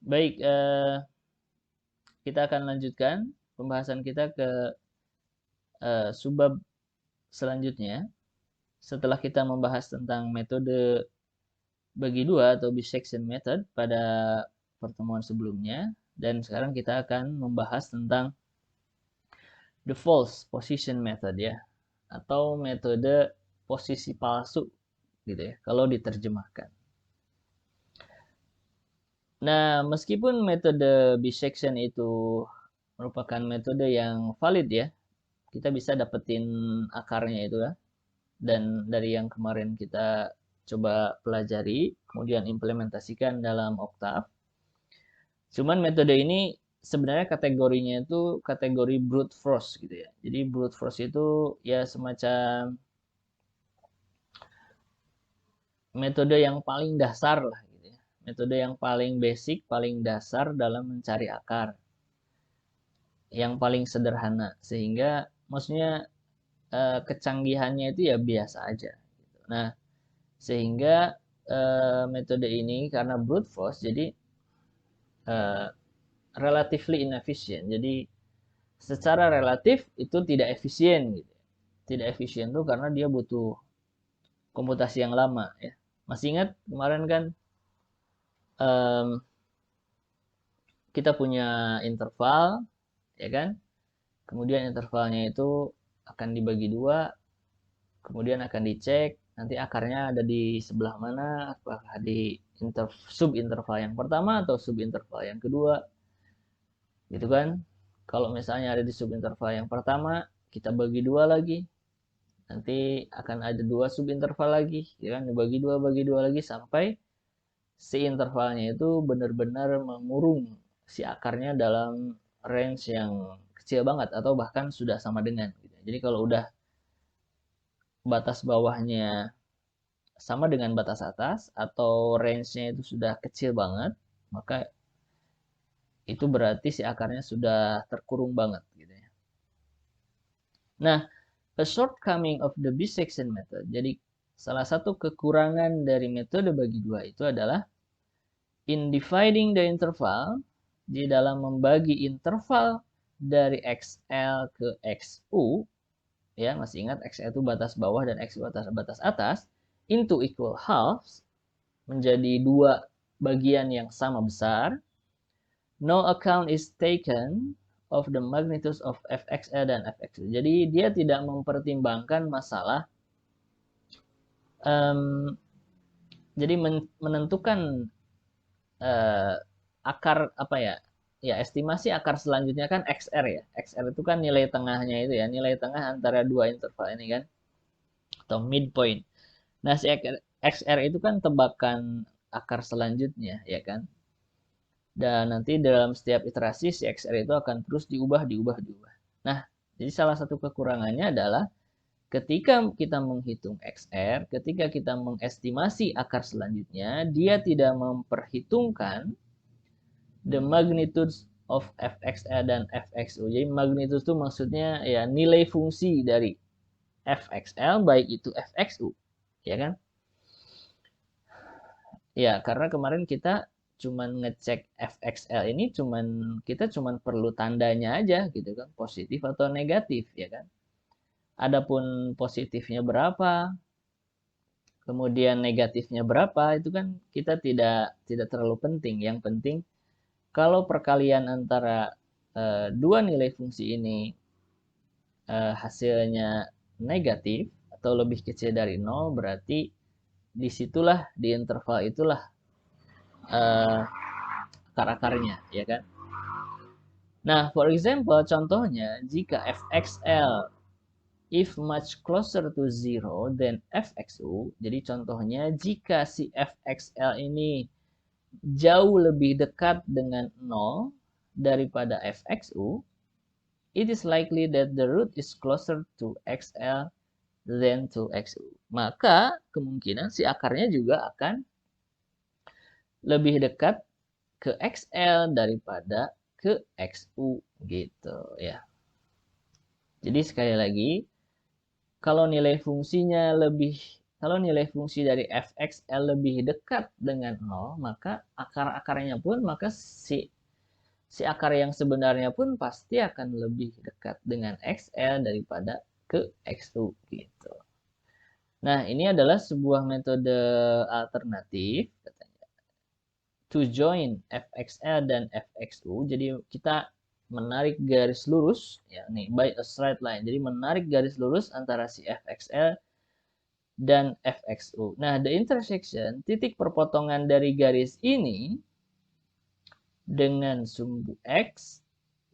Baik, kita akan lanjutkan pembahasan kita ke subbab selanjutnya. Setelah kita membahas tentang metode bagi dua atau bisection method pada pertemuan sebelumnya, dan sekarang kita akan membahas tentang the false position method ya, atau metode posisi palsu gitu ya, kalau diterjemahkan. Nah, meskipun metode bisection itu merupakan metode yang valid ya, kita bisa dapetin akarnya itu ya. Dan dari yang kemarin kita coba pelajari, kemudian implementasikan dalam Octave. Cuman metode ini sebenarnya kategorinya itu kategori brute force gitu ya. Jadi brute force itu ya semacam metode yang paling dasar lah gitu ya. Metode yang paling basic, paling dasar dalam mencari akar. Yang paling sederhana sehingga maksudnya kecanggihannya itu ya biasa aja gitu. Nah, sehingga metode ini karena brute force jadi uh, relatively inefficient. Jadi secara relatif itu tidak efisien gitu. Tidak efisien tuh karena dia butuh komputasi yang lama ya. Masih ingat kemarin kan um, kita punya interval ya kan? Kemudian intervalnya itu akan dibagi dua, kemudian akan dicek nanti akarnya ada di sebelah mana, apakah di subinterval yang pertama atau subinterval yang kedua, gitu kan? Kalau misalnya ada di subinterval yang pertama, kita bagi dua lagi, nanti akan ada dua subinterval lagi, ya kan? Bagi dua lagi sampai si intervalnya itu benar-benar mengurung si akarnya dalam range yang kecil banget atau bahkan sudah sama dengan. Gitu. Jadi kalau udah batas bawahnya sama dengan batas atas atau range-nya itu sudah kecil banget, maka itu berarti si akarnya sudah terkurung banget gitu ya. Nah, a shortcoming of the bisection method. Jadi salah satu kekurangan dari metode bagi dua itu adalah in dividing the interval, di dalam membagi interval dari XL ke XU, ya masih ingat XL itu batas bawah dan XU batas atas, into equal halves, menjadi dua bagian yang sama besar. No account is taken of the magnitudes of fxl dan fxu. Jadi dia tidak mempertimbangkan masalah um, jadi menentukan akar apa ya? Ya estimasi akar selanjutnya kan XR ya. XR itu kan nilai tengahnya itu ya, nilai tengah antara dua interval ini kan atau midpoint. Nah, si XR itu kan tebakan akar selanjutnya ya kan. Dan nanti dalam setiap iterasi si XR itu akan terus diubah. Nah, jadi salah satu kekurangannya adalah ketika kita menghitung XR, ketika kita mengestimasi akar selanjutnya, dia tidak memperhitungkan the magnitudes of fxl dan fxu. Jadi magnitude itu maksudnya ya nilai fungsi dari fxl baik itu fxu, ya kan? Ya, karena kemarin kita cuman ngecek fxl ini kita cuman perlu tandanya aja gitu kan, positif atau negatif ya kan. Adapun positifnya berapa, kemudian negatifnya berapa itu kan kita tidak terlalu penting. Yang penting kalau perkalian antara dua nilai fungsi ini hasilnya negatif atau lebih kecil dari 0, berarti disitulah di interval itulah uh, akar-akarnya ya kan. Nah, for example, contohnya jika fxl if much closer to zero than fxu, jadi contohnya jika si fxl ini jauh lebih dekat dengan 0 daripada fxu, it is likely that the root is closer to xl than to xu. Maka kemungkinan si akarnya juga akan lebih dekat ke xl daripada ke xu gitu ya. Jadi sekali lagi, kalau nilai fungsinya lebih kalau nilai fungsi dari fxl lebih dekat dengan 0, maka akar-akarnya pun, maka si akar yang sebenarnya pun pasti akan lebih dekat dengan xl daripada ke x2 gitu. Nah, ini adalah sebuah metode alternatif katanya. To join fxl dan fx2. Jadi kita menarik garis lurus ya nih by a straight line. Jadi menarik garis lurus antara si fxl dan fxu. Nah, the intersection, titik perpotongan dari garis ini dengan sumbu x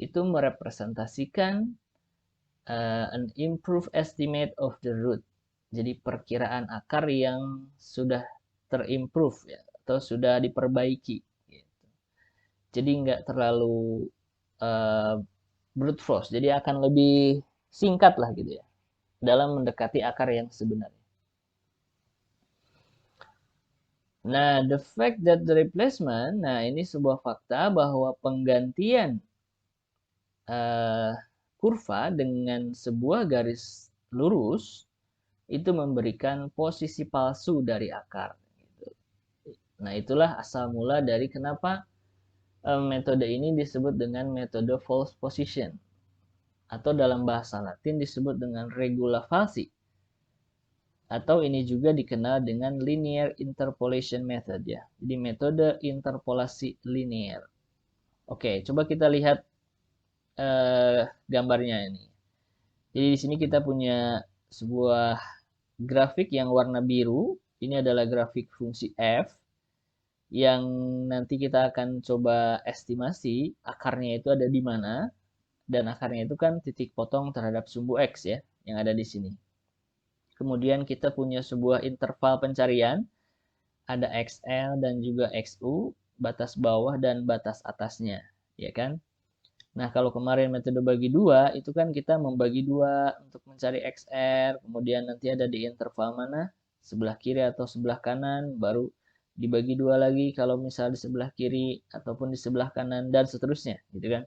itu merepresentasikan an improved estimate of the root. Jadi perkiraan akar yang sudah terimprove ya, atau sudah diperbaiki. Gitu. Jadi nggak terlalu brute force. Jadi akan lebih singkat lah gitu ya dalam mendekati akar yang sebenarnya. Nah, the fact that the replacement, nah ini sebuah fakta bahwa penggantian kurva dengan sebuah garis lurus itu memberikan posisi palsu dari akar. Nah, itulah asal mula dari kenapa metode ini disebut dengan metode false position. Atau dalam bahasa Latin disebut dengan regula falsi. Atau ini juga dikenal dengan linear interpolation method ya. Jadi metode interpolasi linear. Oke, coba kita lihat gambarnya ini. Jadi di sini kita punya sebuah grafik yang warna biru. Ini adalah grafik fungsi f yang nanti kita akan coba estimasi akarnya itu ada di mana. Dan akarnya itu kan titik potong terhadap sumbu x ya, yang ada di sini. Kemudian kita punya sebuah interval pencarian, ada XL dan juga XU, batas bawah dan batas atasnya, ya kan? Nah, kalau kemarin metode bagi dua, itu kan kita membagi dua untuk mencari XR, kemudian nanti ada di interval mana, sebelah kiri atau sebelah kanan, baru dibagi dua lagi kalau misal di sebelah kiri ataupun di sebelah kanan, dan seterusnya, gitu kan?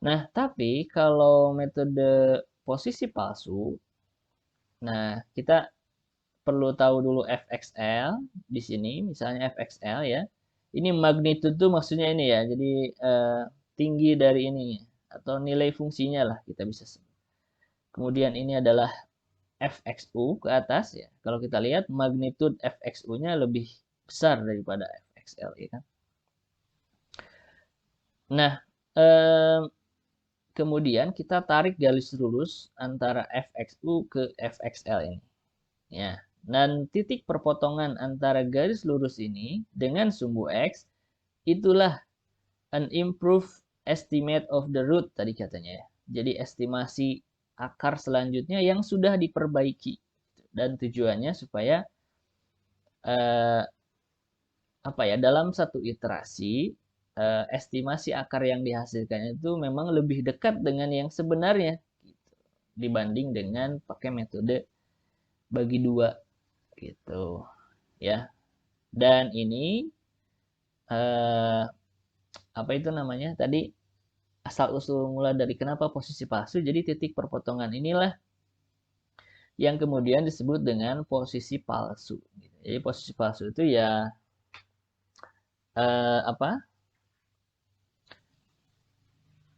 Nah, tapi kalau metode posisi palsu, nah, kita perlu tahu dulu fxl di sini, misalnya fxl ya. Ini magnitude tuh maksudnya ini ya. Jadi tinggi dari ini atau nilai fungsinya lah kita bisa sebut. Kemudian ini adalah fxu ke atas ya. Kalau kita lihat magnitude fxu-nya lebih besar daripada fxl ya kan. Nah, kemudian kita tarik garis lurus antara fxu ke fxl ini. Ya. Dan titik perpotongan antara garis lurus ini dengan sumbu x itulah an improved estimate of the root tadi katanya ya. Jadi estimasi akar selanjutnya yang sudah diperbaiki dan tujuannya supaya dalam satu iterasi estimasi akar yang dihasilkan itu memang lebih dekat dengan yang sebenarnya gitu, dibanding dengan pakai metode bagi dua gitu ya. Dan ini apa itu namanya tadi asal usul mula dari kenapa posisi palsu. Jadi titik perpotongan inilah yang kemudian disebut dengan posisi palsu. Jadi posisi palsu itu ya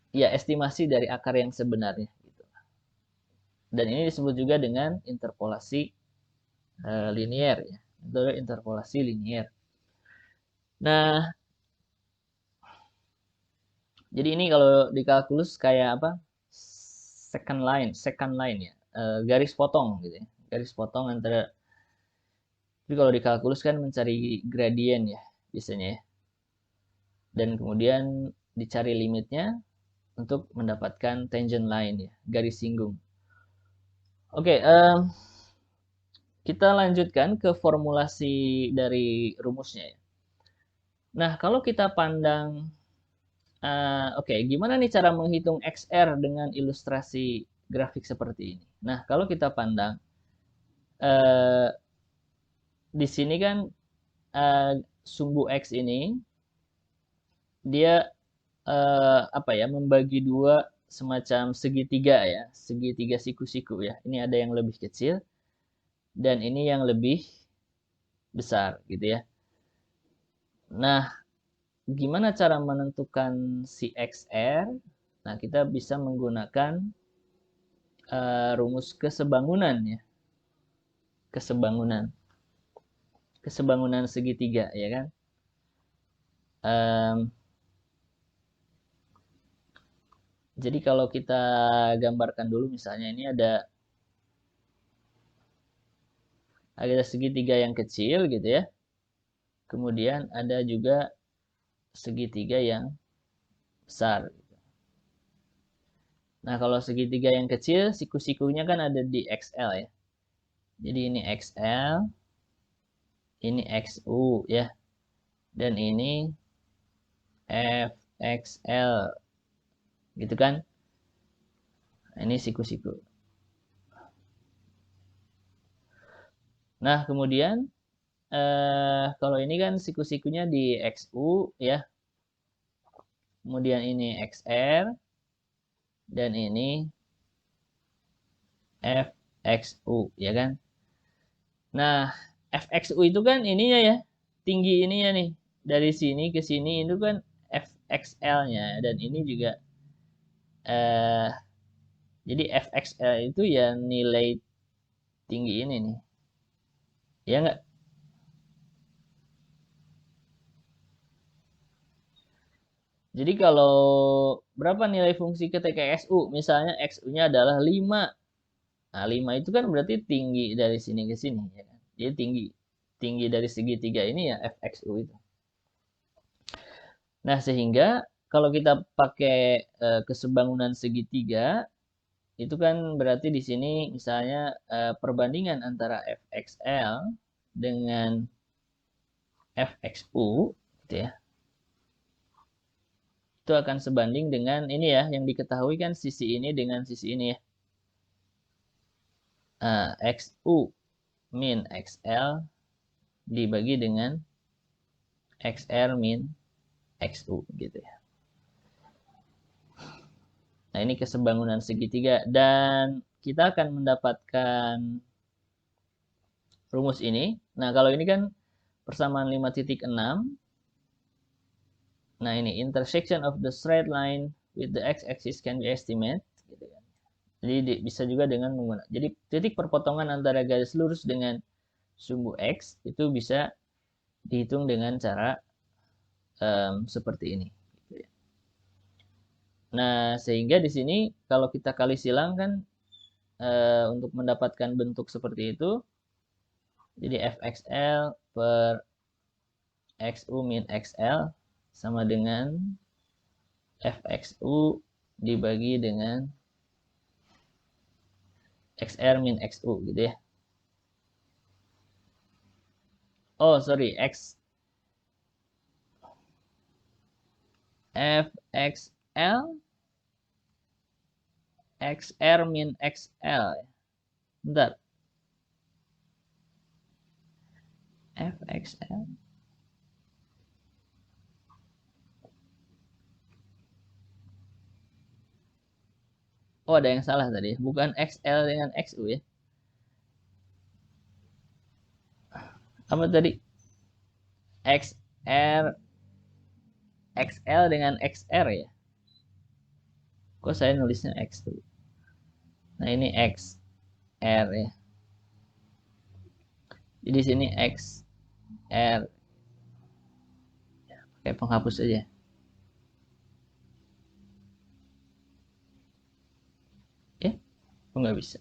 ya estimasi dari akar yang sebenarnya gitu. Dan ini disebut juga dengan interpolasi linear ya. Itu interpolasi linear. Nah, jadi ini kalau di kalkulus kayak apa? Second line ya. Garis potong gitu ya. Garis potong antara. Tapi kalau di kalkulus kan mencari gradien ya biasanya ya. Dan kemudian dicari limitnya untuk mendapatkan tangent line ya, garis singgung. Oke, kita lanjutkan ke formulasi dari rumusnya ya. Nah, kalau kita pandang oke, gimana nih cara menghitung XR dengan ilustrasi grafik seperti ini? Nah, kalau kita pandang di sini kan sumbu X ini dia membagi dua semacam segitiga ya, segitiga siku-siku ya. Ini ada yang lebih kecil dan ini yang lebih besar gitu ya. Nah, gimana cara menentukan si XR? Nah, kita bisa menggunakan rumus kesebangunan ya. Kesebangunan segitiga ya kan. Jadi kalau kita gambarkan dulu, misalnya ini ada segitiga yang kecil gitu ya. Kemudian ada juga segitiga yang besar. Nah, kalau segitiga yang kecil, siku-sikunya kan ada di XL ya. Jadi ini XL, ini XU ya. Dan ini FXL. Gitu kan? Nah, ini siku-siku. Nah, kemudian kalau ini kan siku-sikunya di XU ya. Kemudian ini XR dan ini FXU ya kan. Nah, FXU itu kan ininya ya, tinggi ininya nih. Dari sini ke sini itu kan FXL-nya dan ini juga eh jadi FXL itu ya nilai tinggi ini nih. Ya enggak? Jadi kalau berapa nilai fungsi ketika XU? Misalnya XU-nya adalah 5. Nah, 5 itu kan berarti tinggi dari sini ke sini ya kan. Jadi tinggi dari segitiga ini ya FXU itu. Nah, sehingga kalau kita pakai kesebangunan segitiga itu kan berarti di sini misalnya perbandingan antara FXL dengan FXU gitu ya. Itu akan sebanding dengan ini ya, yang diketahui kan sisi ini dengan sisi ini ya. XU min XL dibagi dengan XR min XU gitu ya. Nah, ini kesebangunan segitiga dan kita akan mendapatkan rumus ini. Nah, kalau ini kan persamaan 5.6. Nah, ini intersection of the straight line with the x-axis can be estimated gitu kan. Jadi bisa juga dengan menggunakan. Jadi titik perpotongan antara garis lurus dengan sumbu x itu bisa dihitung dengan cara seperti ini. Nah, sehingga di sini kalau kita kali silang kan untuk mendapatkan bentuk seperti itu, jadi fxl per xu min xl sama dengan fxu dibagi dengan xr min xu gitu ya. Oh, sorry, fxl xr min xl. Bentar. fxl. Oh, ada yang salah tadi. Bukan XL dengan XU ya. Apa tadi? XR XL dengan XR ya. Kok saya nulisnya XU? Nah, ini XR ya. Jadi sini XR. Pakai penghapus aja. Ya, kok nggak bisa?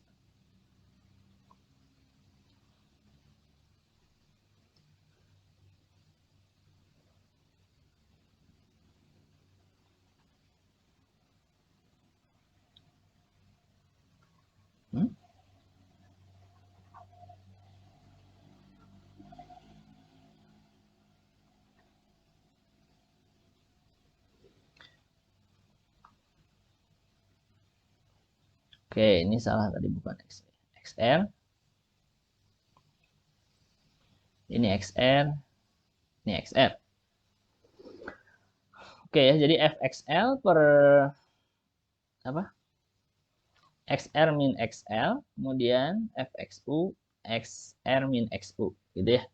Hmm? Oke, ini salah tadi, bukan XR. Ini XR. Ini XR. Oke ya, jadi FXL per apa? XR min XL, kemudian FXU XR min XU gitu ya.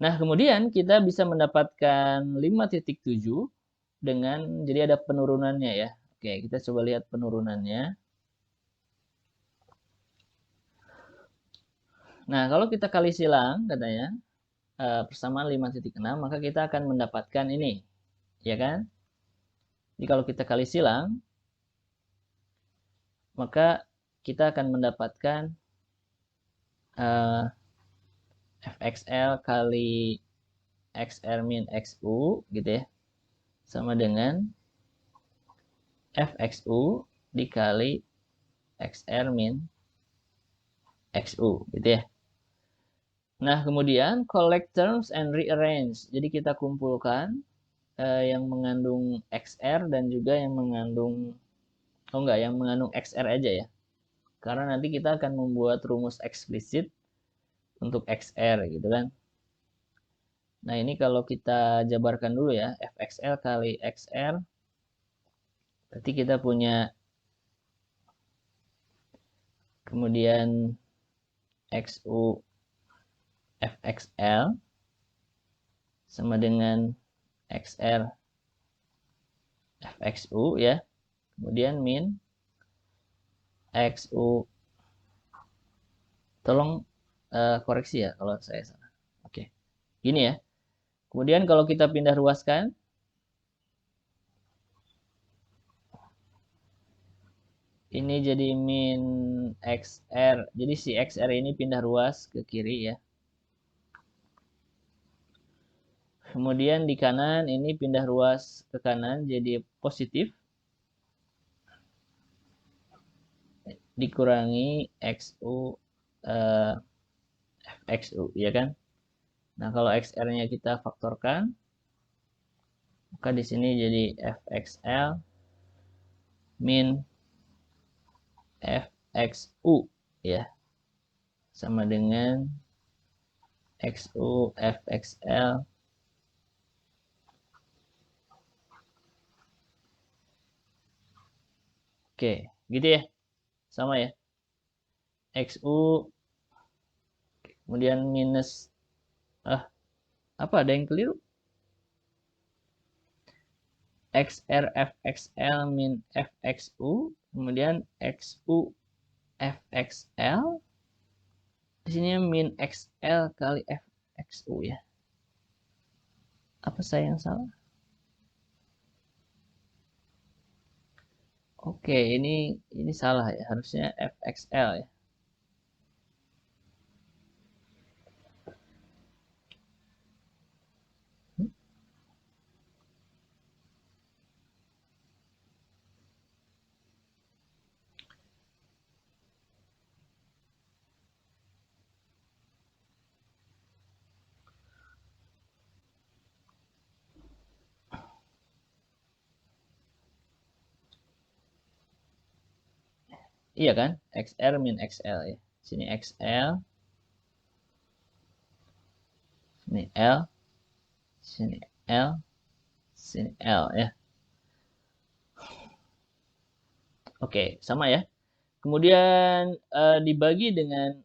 Nah, kemudian kita bisa mendapatkan 5.7 dengan, jadi ada penurunannya ya. Oke, kita coba lihat penurunannya. Nah, kalau kita kali silang katanya persamaan 5.6, maka kita akan mendapatkan ini, ya kan? Jadi kalau kita kali silang, maka kita akan mendapatkan fxl kali xr min xu gitu ya, sama dengan fxu dikali xr min xu gitu ya. Nah, kemudian collect terms and rearrange. Jadi kita kumpulkan yang mengandung xr dan juga yang mengandung, yang mengandung xr aja ya. Karena nanti kita akan membuat rumus eksplisit untuk xr gitu kan. Nah, ini kalau kita jabarkan dulu ya, fxl kali xr, berarti kita punya kemudian xu fxl sama dengan xr fxu ya. Kemudian min xu, tolong koreksi ya kalau saya salah. Oke, gini ya. Kemudian kalau kita pindah ruaskan, ini jadi min xr. Jadi si xr ini pindah ruas ke kiri ya. Kemudian di kanan ini pindah ruas ke kanan jadi positif. Dikurangi xu fxu ya kan. Nah, kalau xr-nya kita faktorkan, maka di sini jadi fxl min fxu ya, sama dengan xu fxl oke, gitu ya, sama ya, xu kemudian minus apa ada yang keliru, xr fxl min fxu kemudian xu fxl di sini min xl kali fxu ya. Apa saya yang salah? Oke, ini salah ya. Harusnya fxl ya. Iya kan? XR min XL ya. Sini XL. Sini L. Sini L. Sini L ya. Oke, sama ya. Kemudian dibagi dengan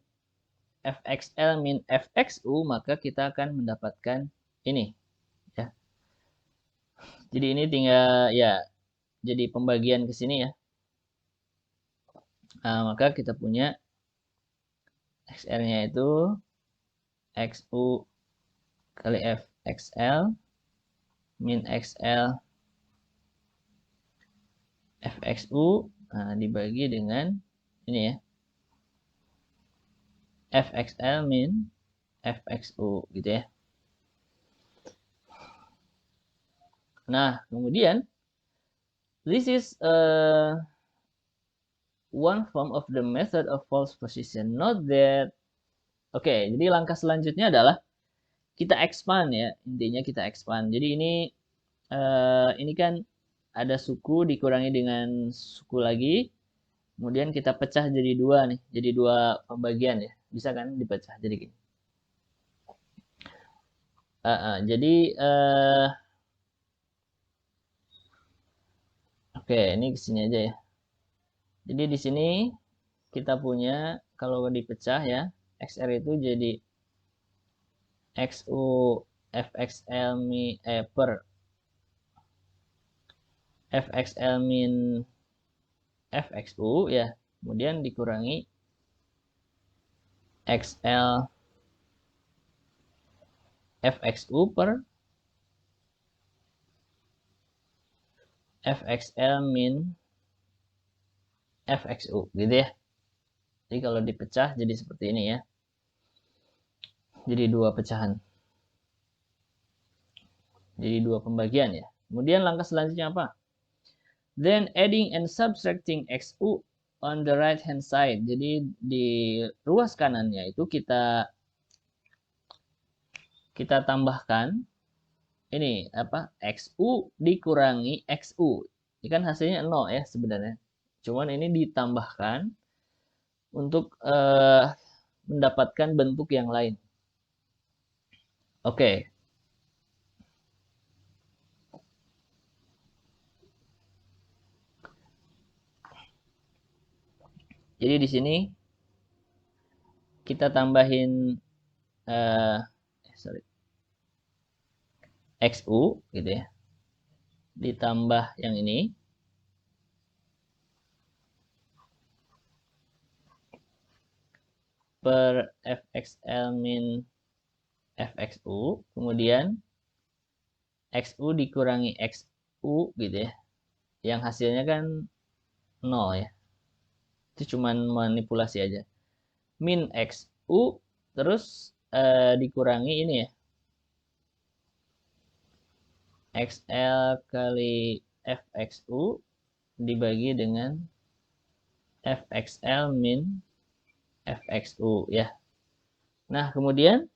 fxl min fxu, maka kita akan mendapatkan ini ya. Jadi ini tinggal ya, jadi pembagian ke sini ya. Nah, maka kita punya XR-nya itu XU kali FXL min XL FXU, nah, dibagi dengan ini ya, FXL min FXU gitu ya. Nah, kemudian this is one form of the method of false position. Note that, oke, jadi langkah selanjutnya adalah kita expand ya, intinya kita expand. Jadi ini kan ada suku dikurangi dengan suku lagi, kemudian kita pecah jadi dua nih, jadi dua pembagian ya, bisa kan dipecah jadi gini. Jadi oke, ini kesini aja ya. Jadi di sini kita punya kalau dipecah ya, XR itu jadi XU FXL per FXL min FXU ya, kemudian dikurangi XL FXU per FXL min FXU gitu ya. Jadi kalau dipecah jadi seperti ini ya. Jadi dua pecahan. Jadi dua pembagian ya. Kemudian langkah selanjutnya apa? Then adding and subtracting XU on the right hand side. Jadi di ruas kanannya itu kita tambahkan ini apa? XU dikurangi XU. Ini kan hasilnya 0 ya sebenarnya. Cuman ini ditambahkan untuk mendapatkan bentuk yang lain. Oke. Jadi di sini kita tambahin XU gitu ya. Ditambah yang ini. Per FXL min FXU. Kemudian XU dikurangi XU gitu ya. Yang hasilnya kan 0 ya. Itu cuman manipulasi aja. Min XU terus dikurangi ini ya. XL kali FXU dibagi dengan FXL min FXU ya. Nah, kemudian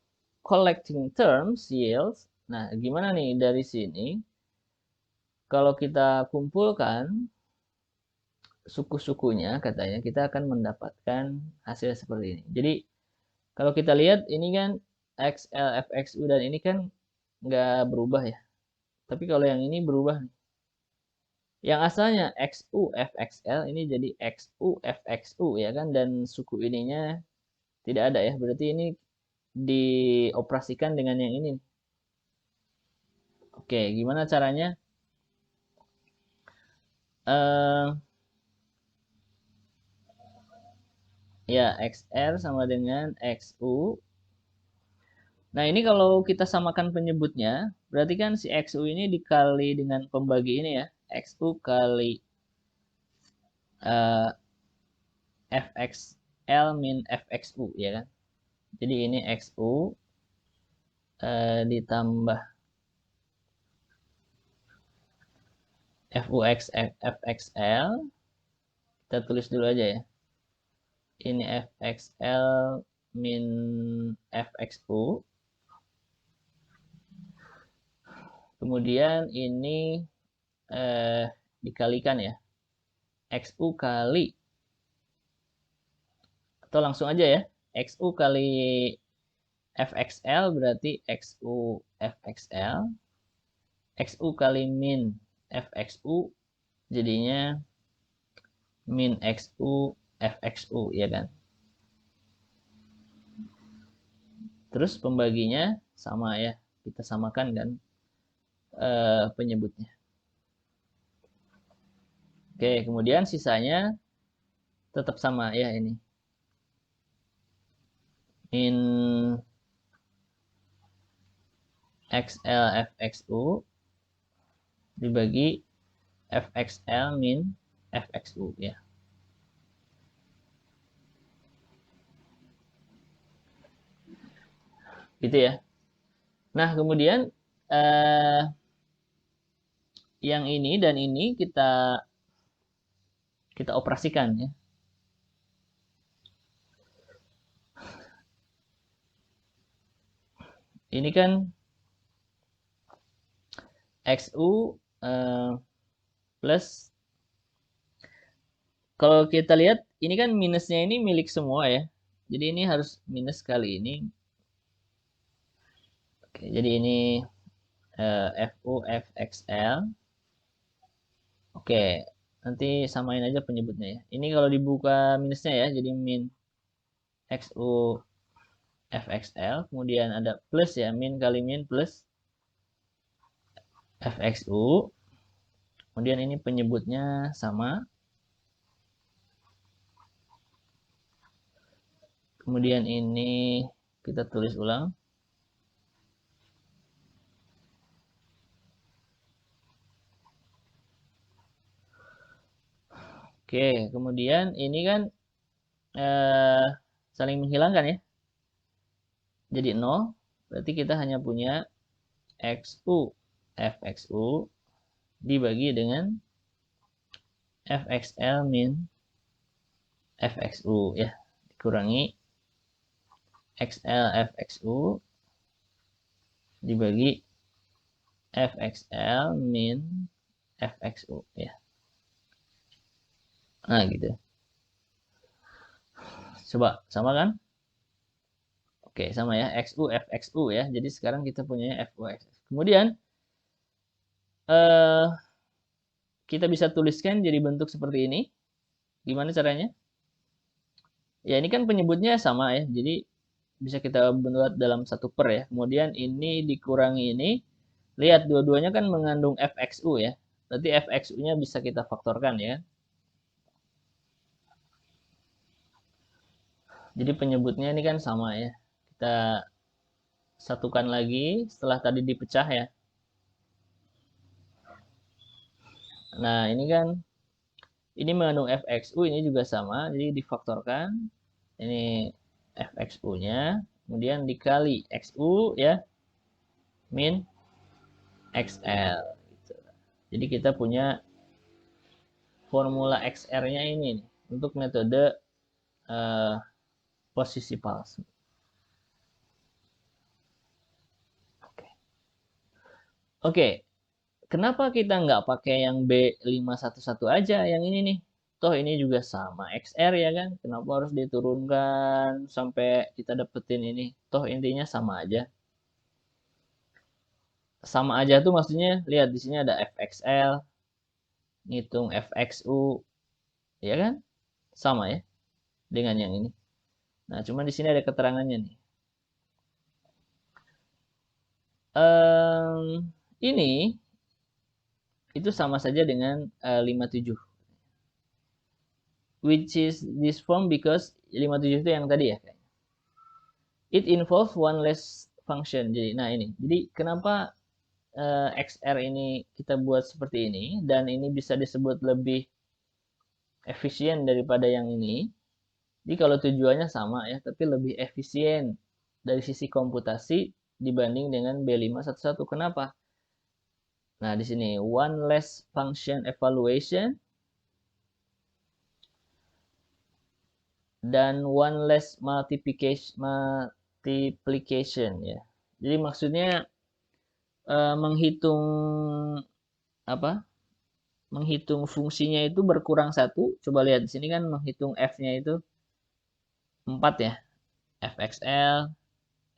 collecting terms yields. Nah, gimana nih dari sini? Kalau kita kumpulkan suku-sukunya katanya kita akan mendapatkan hasil seperti ini. Jadi kalau kita lihat ini kan XL, FXU dan ini kan nggak berubah ya. Tapi kalau yang ini berubah nih. Yang asalnya XU, FXL ini jadi XU, FXU ya kan. Dan suku ininya tidak ada ya. Berarti ini dioperasikan dengan yang ini. Oke, gimana caranya? Ya, XR sama dengan XU. Nah, ini kalau kita samakan penyebutnya, berarti kan si XU ini dikali dengan pembagi ini ya. XU kali FXL min FXU, ya kan. Jadi ini XU ditambah FUX FXL. Kita tulis dulu aja ya. Ini FXL min FXU. Kemudian ini dikalikan ya. XU kali, atau langsung aja ya. XU kali FXL berarti XU FXL. XU kali min FXU jadinya min XU FXU ya kan. Terus pembaginya sama ya. Kita samakan kan penyebutnya. Oke, kemudian sisanya tetap sama ya ini. Min XL FXU dibagi FXL min FXU ya. Gitu ya. Nah, kemudian yang ini dan ini kita operasikan ya. Ini kan XU plus, kalau kita lihat ini kan minusnya ini milik semua ya. Jadi ini harus minus kali ini. Oke, jadi ini FU FXL. Oke, nanti samain aja penyebutnya ya. Ini kalau dibuka minusnya ya, jadi min XU fxl, kemudian ada plus ya, min kali min plus fxu, kemudian ini penyebutnya sama, kemudian ini kita tulis ulang. Oke, kemudian ini kan saling menghilangkan ya. Jadi 0, berarti kita hanya punya xu, fxu dibagi dengan fxl min fxu ya, dikurangi xl fxu dibagi fxl min fxu ya. Nah, gitu. Coba, sama kan? Oke, sama ya, xu, fxu ya. Jadi sekarang kita punya fu, xu. Kemudian, kita bisa tuliskan jadi bentuk seperti ini. Gimana caranya? Ya, ini kan penyebutnya sama ya. Jadi, bisa kita buat dalam satu per ya. Kemudian ini dikurangi ini. Lihat, dua-duanya kan mengandung fxu ya. Berarti fxu-nya bisa kita faktorkan ya. Jadi penyebutnya ini kan sama ya. Kita satukan lagi setelah tadi dipecah ya. Nah, ini kan ini mengandung fxu, ini juga sama, jadi difaktorkan. Ini fxu-nya, kemudian dikali xu ya, min xl. Gitu. Jadi kita punya formula xr-nya ini nih, untuk metode posisi palsu. Oke, kenapa kita nggak pakai yang B511 aja, yang ini nih? Toh ini juga sama XR ya kan? Kenapa harus diturunkan sampai kita dapetin ini? Toh intinya sama aja. Sama aja tuh maksudnya, lihat di sini ada FXL, ngitung FXU, ya kan? Sama ya dengan yang ini. Nah, cuma di sini ada keterangannya nih. Ini itu sama saja dengan 57. Which is this form because 57 itu yang tadi ya. It involves one less function. Jadi, nah ini. Jadi kenapa XR ini kita buat seperti ini dan ini bisa disebut lebih efisien daripada yang ini. Jadi kalau tujuannya sama ya, tapi lebih efisien dari sisi komputasi dibanding dengan B511. Kenapa? Nah, di sini one less function evaluation dan one less multiplication ya. Jadi maksudnya menghitung apa? Menghitung fungsinya itu berkurang satu. Coba lihat di sini kan menghitung f-nya itu 4 ya. fxl,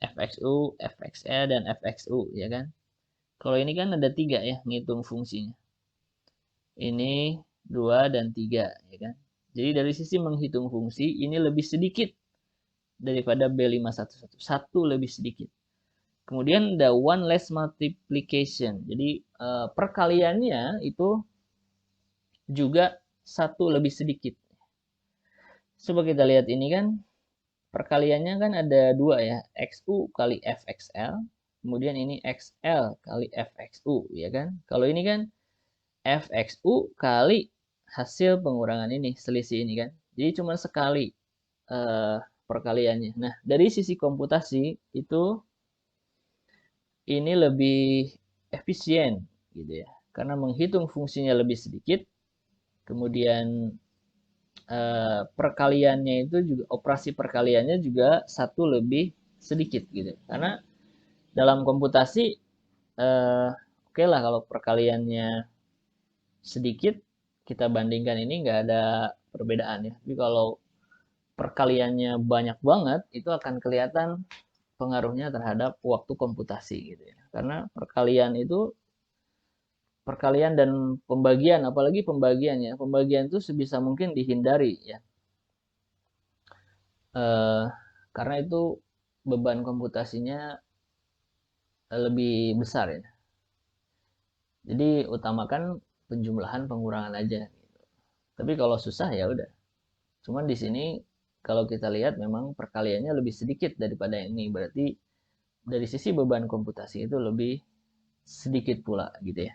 fxu, fxl dan fxu ya kan. Kalau ini kan ada 3 ya ngitung fungsinya. Ini 2 dan 3 ya kan. Jadi dari sisi menghitung fungsi ini lebih sedikit daripada B511. Satu lebih sedikit. Kemudian ada one less multiplication. Jadi perkaliannya itu juga satu lebih sedikit. Coba kita lihat ini kan perkaliannya kan ada 2 ya, xu kali fxl, kemudian ini xl kali fxu ya kan. Kalau ini kan fxu kali hasil pengurangan ini, selisih ini kan. Jadi cuma sekali perkaliannya. Nah, dari sisi komputasi itu ini lebih efisien gitu ya. Karena menghitung fungsinya lebih sedikit, kemudian perkaliannya itu juga, operasi perkaliannya juga satu lebih sedikit gitu. Karena dalam komputasi oke lah kalau perkaliannya sedikit kita bandingkan ini nggak ada perbedaan ya. Tapi kalau perkaliannya banyak banget itu akan kelihatan pengaruhnya terhadap waktu komputasi gitu ya. Karena perkalian dan pembagian, apalagi pembagian ya. Pembagian itu sebisa mungkin dihindari ya. Karena itu beban komputasinya lebih besar ya. Jadi utamakan penjumlahan pengurangan aja. Tapi kalau susah ya udah. Cuman di sini kalau kita lihat memang perkaliannya lebih sedikit daripada ini. Berarti dari sisi beban komputasi itu lebih sedikit pula gitu ya.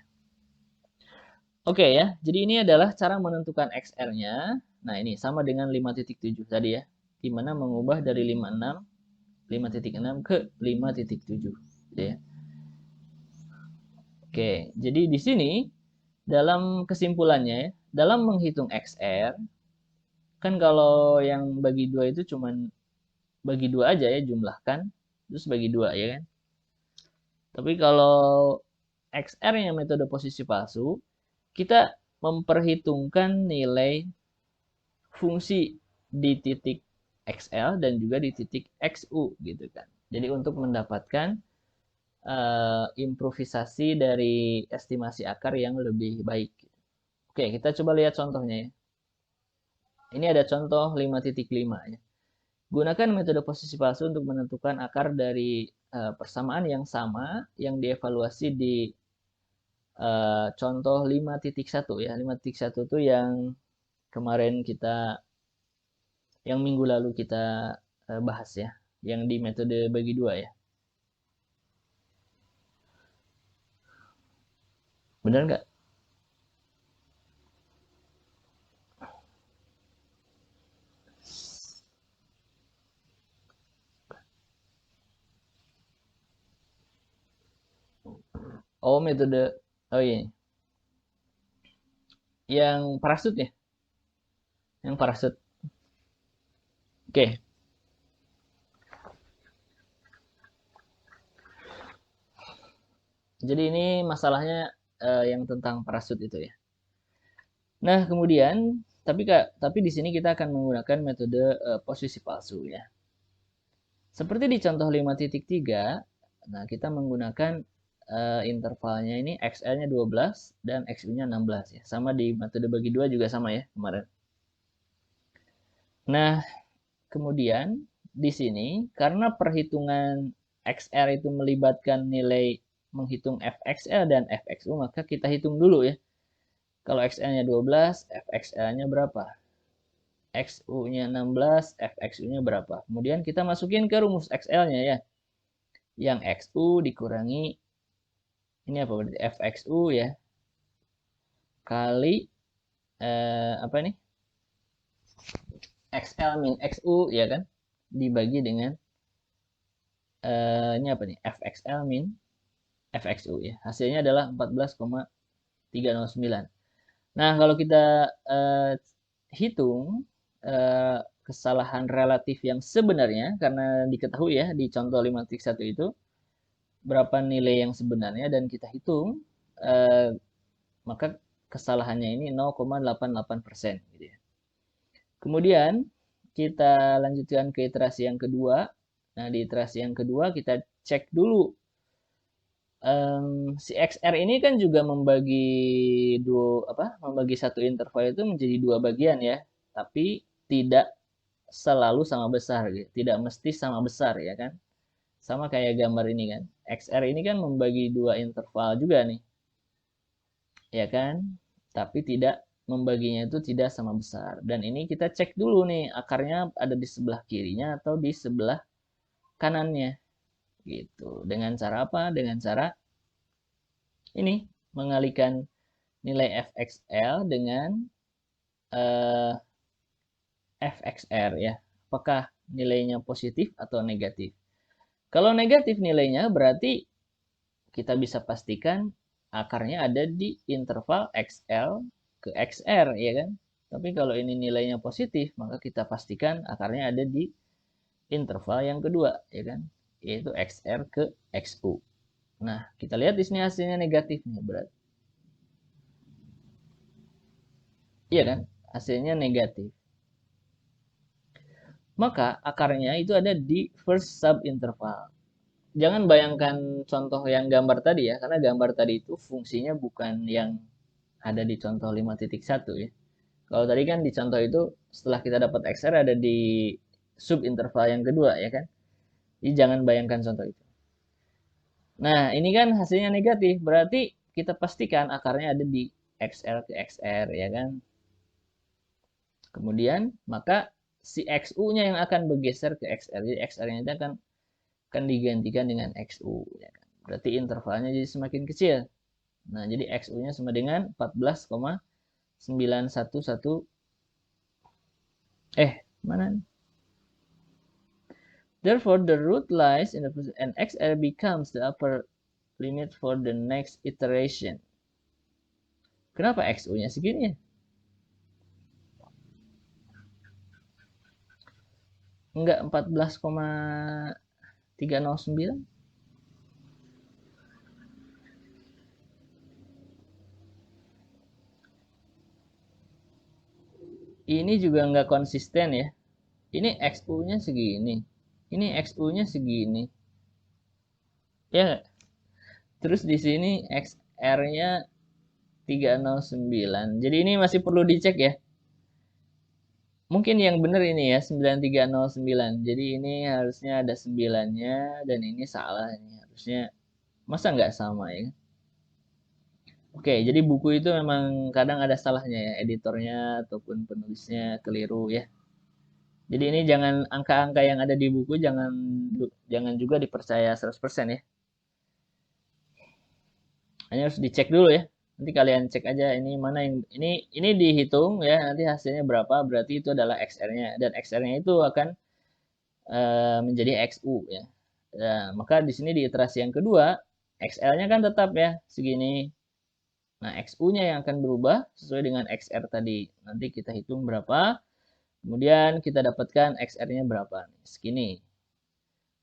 Oke ya, jadi ini adalah cara menentukan XR-nya. Nah ini sama dengan 5.7 tadi ya. Dimana mengubah dari 5.6 ke 5.7 gitu ya. Oke, jadi di sini dalam kesimpulannya, dalam menghitung XR, kan kalau yang bagi dua itu cuman bagi dua aja ya, jumlahkan, terus bagi dua ya kan. Tapi kalau XR yang metode posisi palsu, kita memperhitungkan nilai fungsi di titik XL dan juga di titik XU gitu kan. Jadi untuk mendapatkan improvisasi dari estimasi akar yang lebih baik. Oke, kita coba lihat contohnya ya. Ini ada contoh 5.5 ya. Gunakan metode posisi palsu untuk menentukan akar dari persamaan yang sama yang dievaluasi di contoh 5.1 ya. 5.1 itu yang kemarin yang minggu lalu kita bahas ya, yang di metode bagi dua ya. Benar nggak? Oh, metode, oh iya, yang parasut ya, yang parasut. Oke, jadi ini masalahnya yang tentang parasut itu ya. Nah, kemudian tapi di sini kita akan menggunakan metode posisi palsu ya. Seperti di contoh 5.3, nah kita menggunakan intervalnya ini XL-nya 12 dan XU-nya 16 ya. Sama di metode bagi dua juga sama ya kemarin. Nah, kemudian di sini karena perhitungan XR itu melibatkan nilai menghitung FXL dan FXU, maka kita hitung dulu ya. Kalau XL-nya 12, FXL-nya berapa? XU-nya 16, FXU-nya berapa? Kemudian kita masukin ke rumus XL-nya ya. Yang XU dikurangi, ini apa berarti? FXU ya. Kali, apa nih? XL min XU ya kan? Dibagi dengan, ini apa nih? FXL min FXU ya. Hasilnya adalah 14,309. Nah, kalau kita hitung kesalahan relatif yang sebenarnya, karena diketahui ya di contoh 5.1 itu berapa nilai yang sebenarnya dan kita hitung, maka kesalahannya ini 0,88% gitu ya. Kemudian kita lanjutkan ke iterasi yang kedua. Nah, di iterasi yang kedua kita cek dulu si XR ini kan juga membagi satu interval itu menjadi dua bagian ya, tapi tidak selalu sama besar gitu, tidak mesti sama besar ya kan, sama kayak gambar ini kan, XR ini kan membagi dua interval juga nih, ya kan, tapi tidak membaginya itu tidak sama besar, dan ini kita cek dulu nih akarnya ada di sebelah kirinya atau di sebelah kanannya gitu. Dengan cara apa? Dengan cara ini mengalihkan nilai fxl dengan fxr ya. Apakah nilainya positif atau negatif? Kalau negatif nilainya berarti kita bisa pastikan akarnya ada di interval xl ke xr ya kan. Tapi kalau ini nilainya positif, maka kita pastikan akarnya ada di interval yang kedua ya kan, yaitu xr ke xu. Nah, kita lihat di sini hasilnya negatif nih berarti. Iya kan? Hasilnya negatif. Maka akarnya itu ada di first subinterval. Jangan bayangkan contoh yang gambar tadi ya, karena gambar tadi itu fungsinya bukan yang ada di contoh 5.1 ya. Kalau tadi kan di contoh itu setelah kita dapat XR ada di subinterval yang kedua ya kan. Jadi jangan bayangkan contoh itu. Nah, ini kan hasilnya negatif, berarti kita pastikan akarnya ada di XL ke XR, ya kan? Kemudian, maka si XU-nya yang akan bergeser ke XR. Jadi XR-nya itu akan digantikan dengan XU, ya kan? Berarti intervalnya jadi semakin kecil. Nah, jadi XU-nya sama dengan 14,911. Mana? Therefore, the root lies in the position and XR becomes the upper limit for the next iteration. Kenapa XU-nya segini ya? Enggak 14,309? Ini juga nggak konsisten ya. Ini XU-nya segini. Ini XU-nya segini. Ya nggak? Terus di sini XR-nya 309. Jadi ini masih perlu dicek ya. Mungkin yang benar ini ya, 9309. Jadi ini harusnya ada 9-nya dan ini salah ini. Harusnya masa nggak sama ya? Oke, jadi buku itu memang kadang ada salahnya ya, editornya ataupun penulisnya keliru ya. Jadi ini jangan angka-angka yang ada di buku jangan juga dipercaya 100% ya. Hanya harus dicek dulu ya. Nanti kalian cek aja ini mana yang ini dihitung ya, nanti hasilnya berapa, berarti itu adalah XR-nya dan XR-nya itu akan menjadi XU ya. Nah, maka di sini di iterasi yang kedua, XL-nya kan tetap ya segini. Nah, XU-nya yang akan berubah sesuai dengan XR tadi. Nanti kita hitung berapa, kemudian kita dapatkan XR-nya berapa. Segini.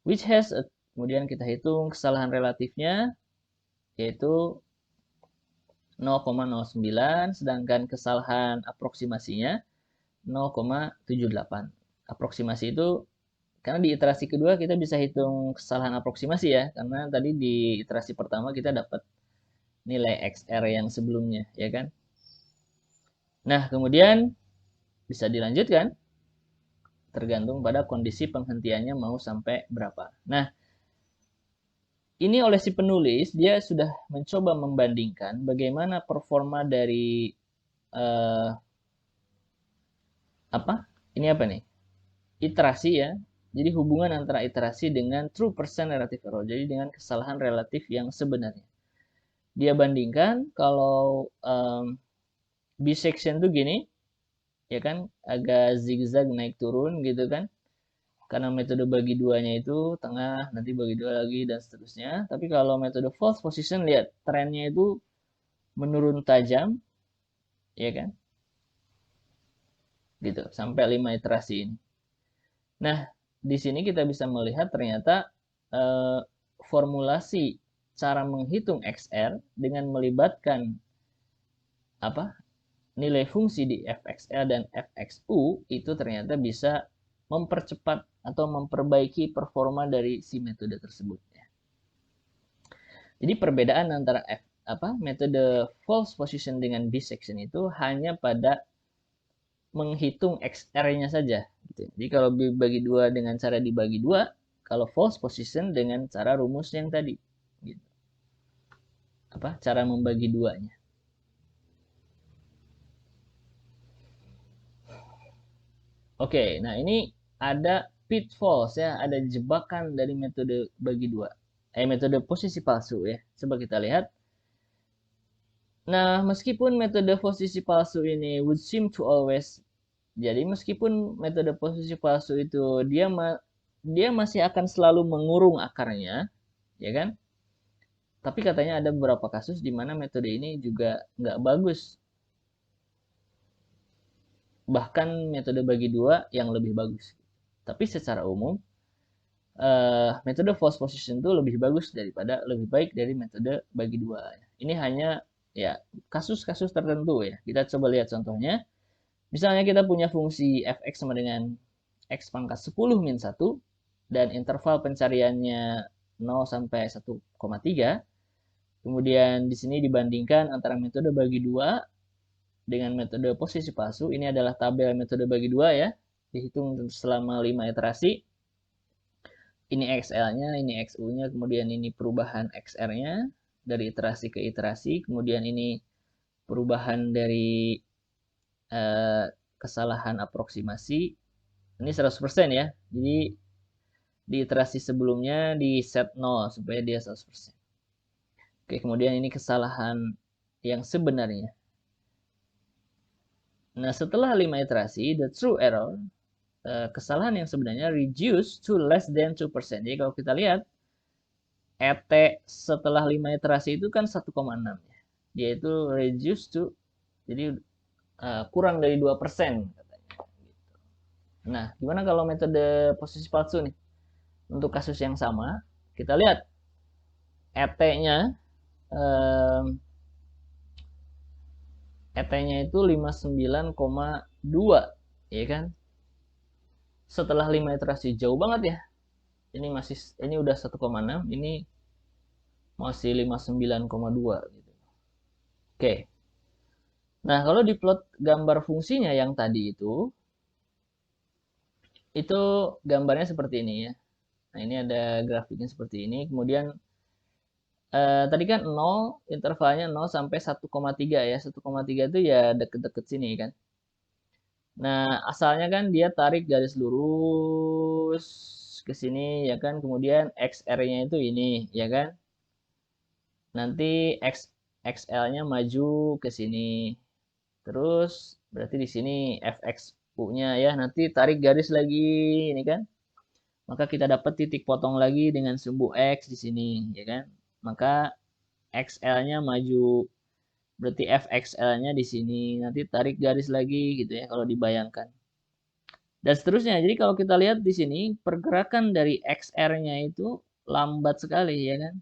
Kemudian kita hitung kesalahan relatifnya, yaitu 0,09, sedangkan kesalahan aproksimasinya 0,78. Aproksimasi itu, karena di iterasi kedua kita bisa hitung kesalahan aproksimasi ya, karena tadi di iterasi pertama kita dapat nilai XR yang sebelumnya, ya kan? Nah, kemudian bisa dilanjutkan, tergantung pada kondisi penghentiannya mau sampai berapa. Nah, ini oleh si penulis, dia sudah mencoba membandingkan bagaimana performa dari ini apa nih? Iterasi ya. Jadi hubungan antara iterasi dengan true percent relative error. Jadi dengan kesalahan relatif yang sebenarnya. Dia bandingkan kalau bisection tuh gini, ya kan, agak zigzag naik turun gitu kan. Karena metode bagi duanya itu tengah, nanti bagi dua lagi dan seterusnya. Tapi kalau metode false position, lihat trennya itu menurun tajam, ya kan? Gitu, sampai 5 iterasi ini. Nah, di sini kita bisa melihat ternyata formulasi cara menghitung XR dengan melibatkan nilai fungsi di fxl dan fxu itu ternyata bisa mempercepat atau memperbaiki performa dari si metode tersebut. Jadi perbedaan antara metode false position dengan bisection itu hanya pada menghitung XR-nya saja. Gitu. Jadi kalau dibagi dua dengan cara dibagi dua, kalau false position dengan cara rumus yang tadi. Gitu. Cara membagi duanya. Oke, nah ini ada pitfalls ya, ada jebakan dari metode bagi dua. Metode posisi palsu ya. Coba kita lihat. Nah, meskipun metode posisi palsu ini would seem to always, jadi meskipun metode posisi palsu itu dia masih akan selalu mengurung akarnya, ya kan? Tapi katanya ada beberapa kasus di mana metode ini juga nggak bagus. Bahkan metode bagi dua yang lebih bagus. Tapi secara umum, metode false position itu lebih bagus lebih baik dari metode bagi dua. Ini hanya ya kasus-kasus tertentu ya. Kita coba lihat contohnya. Misalnya kita punya fungsi fx sama dengan x pangkat 10 min 1 dan interval pencariannya 0 sampai 1,3. Kemudian di sini dibandingkan antara metode bagi dua dengan metode posisi palsu. Ini adalah tabel metode bagi dua ya. Dihitung selama 5 iterasi. ini XL-nya, ini XU-nya, kemudian ini perubahan XR-nya dari iterasi ke iterasi, kemudian ini perubahan dari kesalahan aproksimasi. Ini 100% ya. Jadi di iterasi sebelumnya di set 0 supaya dia 100%. Oke, kemudian ini kesalahan yang sebenarnya. Nah, setelah 5 iterasi, the true error, kesalahan yang sebenarnya reduce to less than 2%. Jadi kalau kita lihat, ET setelah 5 iterasi itu kan 1,6 ya. Dia itu reduce to, jadi kurang dari 2%. Nah, gimana kalau metode posisi palsu nih? Untuk kasus yang sama, kita lihat ET-nya ET-nya itu 59,2, ya kan? Setelah 5 iterasi jauh banget ya. Ini udah 1,6, ini masih 59,2 gitu. Oke. Nah, kalau di plot gambar fungsinya yang tadi itu gambarnya seperti ini ya. Nah, ini ada grafiknya seperti ini. Kemudian tadi kan 0, intervalnya 0 sampai 1,3 ya. 1,3 itu ya deket-deket sini kan. Nah, asalnya kan dia tarik garis lurus ke sini ya kan. Kemudian XR-nya itu ini ya kan. Nanti XL-nya maju ke sini. Terus berarti di sini FX-U-nya ya. Nanti tarik garis lagi ini kan. Maka kita dapat titik potong lagi dengan sumbu X di sini ya kan. Maka XL-nya maju. Berarti FXL-nya di sini. Nanti tarik garis lagi gitu ya kalau dibayangkan. Dan seterusnya. Jadi kalau kita lihat di sini pergerakan dari XR-nya itu lambat sekali ya kan.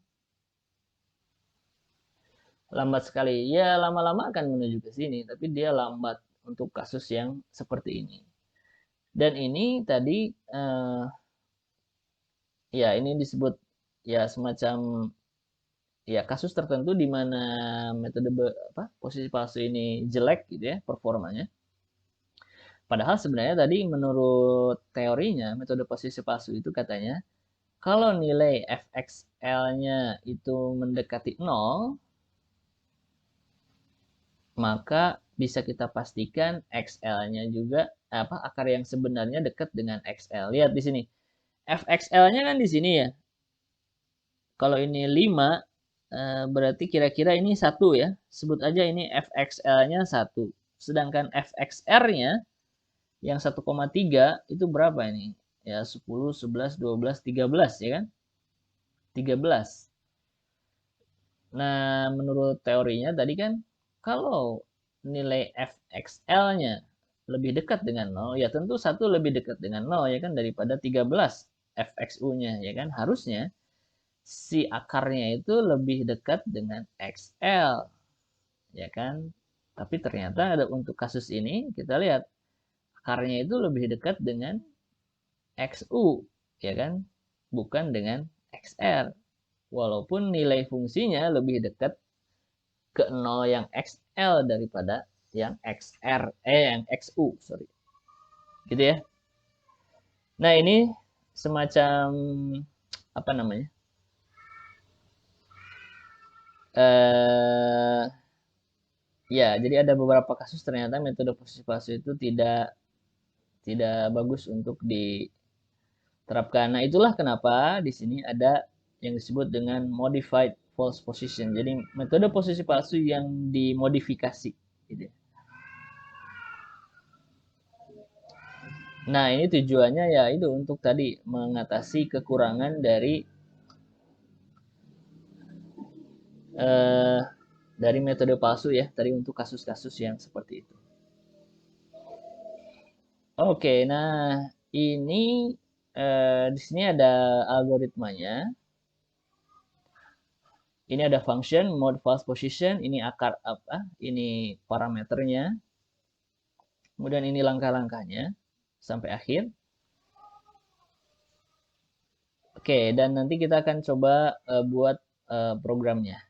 Lambat sekali. Ya lama-lama akan menuju ke sini. Tapi dia lambat untuk kasus yang seperti ini. Dan ini tadi ya ini disebut ya semacam ya kasus tertentu di mana metode posisi palsu ini jelek gitu ya performanya. Padahal sebenarnya tadi menurut teorinya metode posisi palsu itu katanya kalau nilai fxl-nya itu mendekati 0, maka bisa kita pastikan xl-nya juga akar yang sebenarnya dekat dengan xl. Lihat di sini. Fxl-nya kan di sini ya. Kalau ini 5, berarti kira-kira ini 1 ya. Sebut aja ini fxl-nya 1. Sedangkan fxr-nya yang 1,3 itu berapa ini? Ya 10, 11, 12, 13 ya kan? 13. Nah, menurut teorinya tadi kan kalau nilai fxl-nya lebih dekat dengan 0, ya tentu 1 lebih dekat dengan 0 ya kan daripada 13 fxu-nya ya kan. Harusnya si akarnya itu lebih dekat dengan XL, ya kan? Tapi ternyata ada untuk kasus ini kita lihat akarnya itu lebih dekat dengan XU, ya kan? Bukan dengan XR. Walaupun nilai fungsinya lebih dekat ke 0 yang XL daripada yang XR, yang XU, sorry. Gitu ya. Nah, ini semacam apa namanya? Ya, jadi ada beberapa kasus ternyata metode posisi palsu itu tidak bagus untuk diterapkan. Nah, itulah kenapa di sini ada yang disebut dengan modified false position. Jadi metode posisi palsu yang dimodifikasi gitu. Nah, ini tujuannya ya itu untuk tadi mengatasi kekurangan dari metode palsu ya, tadi untuk kasus-kasus yang seperti itu. Oke, nah ini di sini ada algoritmanya. Ini ada function mode false position, ini akar apa? Ini parameternya. Kemudian ini langkah-langkahnya sampai akhir. Oke, dan nanti kita akan coba buat programnya.